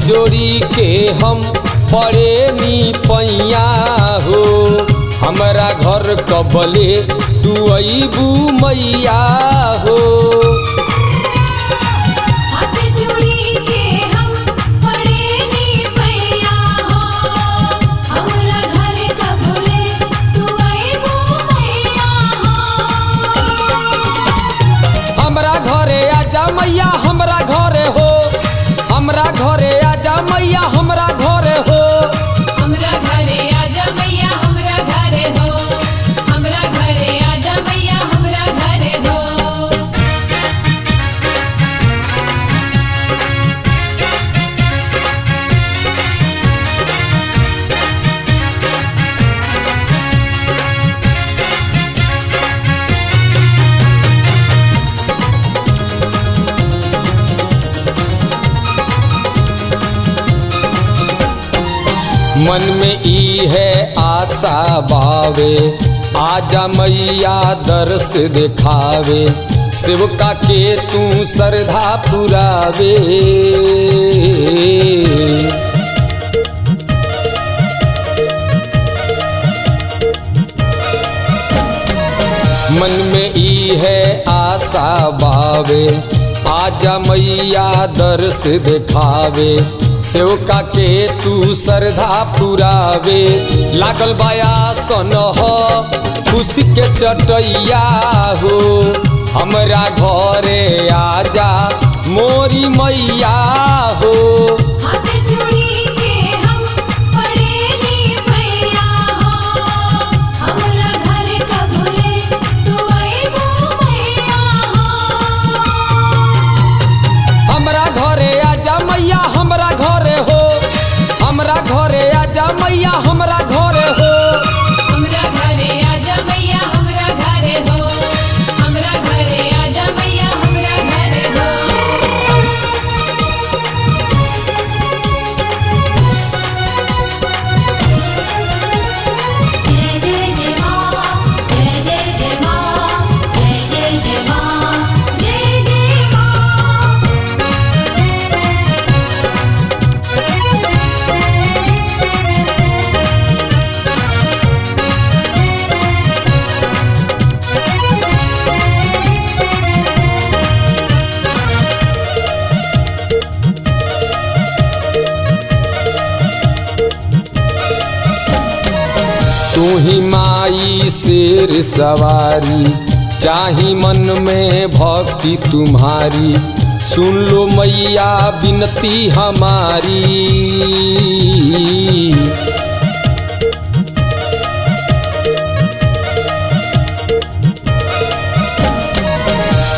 जोड़ी के हम पड़े नी पैया हो, हमरा घर कबले तू अबू मैया हो। हाथ जोड़ी के हम पड़े नी पैया हो, हमरा घर कबले तू अबू मैया हो। हमरा घरे आजा मैया हमरा घरे हो, हमरा घरे आजा मैया हमरा घरे हो। हमरा घरे आजा मैया हमरा घरे हो, हमरा घरे आजा मैया हमरा घरे हो। मन में ई है आशा बावे, आजा मैया दर्श दिखावे, सेवका के तू श्रद्धा पुरावे। मन में ई है आशा बावे, आजा मैया दर्श दिखावे, सेवका के तू श्रद्धा पुरावे। लागल बाया सन हो खुशी के चटैया हो, हमरा घरे आजा मोरी मैया हो। हाथ जोड़ी के हम पड़े नी पैया हो, हमरा घर कबले तू अबू मैया हो। हमरा घरे आजा मैया हमरा घरे हो, हमरा घरे आजा मैया हमरा घरे हो। हमरा घरे आजा मैया हमरा घरे हो, हमरा घरे आजा मैया हमरा घरे हो। जय जय जय माँ, जय जय जय माँ, जय जय जय माँ, जय जय माँ। तू ही माई शेर सवारी, चाही मन में भक्ति तुम्हारी, सुन लो मैया विनती हमारी।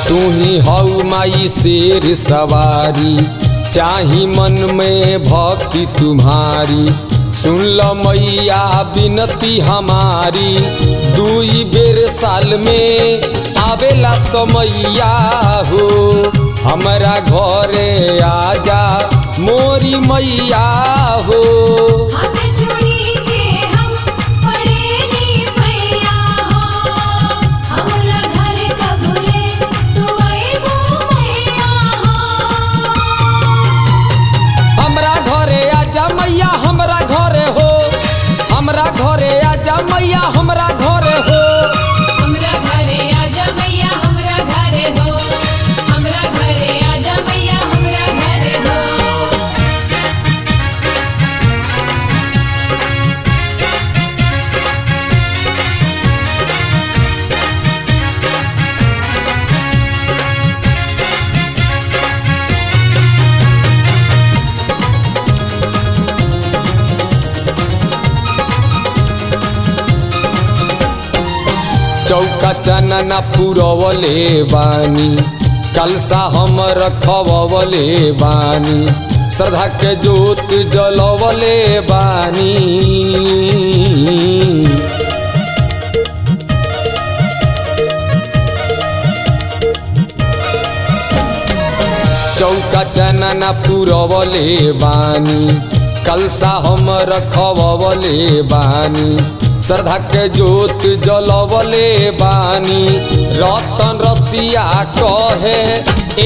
तू ही हऊ माई शेर सवारी, चाही मन में भक्ति तुम्हारी, सुन लो मैया विनती हमारी। दुई बेर साल में आवेला समैया हो, हमरा घरे आजा मोरी मैया हो। हाथ जोड़ी के हम पड़े नी पैया हो, हमरा घर कबले तू अबू मैया हो। हमरा घरे आजा मैया हमरा घरे हो, हमरा घरे आजा मैया हमरा घरे हो। हमरा घरे आजा मैया हमरा घरे हो, हमरा घरे आजा मैया हमरा घरे हो। चौका चनना पुरवले बानी कलसा हम रखवले बानी श्रद्धा के जोत जलवले बानी चौका चनना पुरवले बानी कलसा हम रखवले बानी श्रद्धा के जोत जलवले बानी रतन रसिया कहे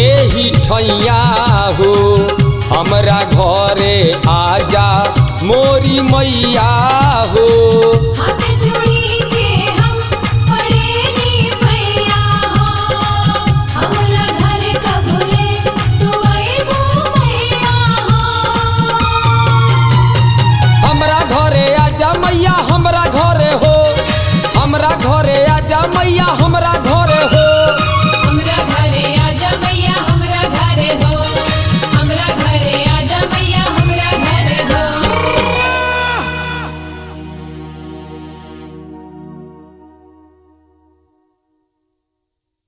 एही ठैया हो हमरा घरे आजा मोरी मैया हो।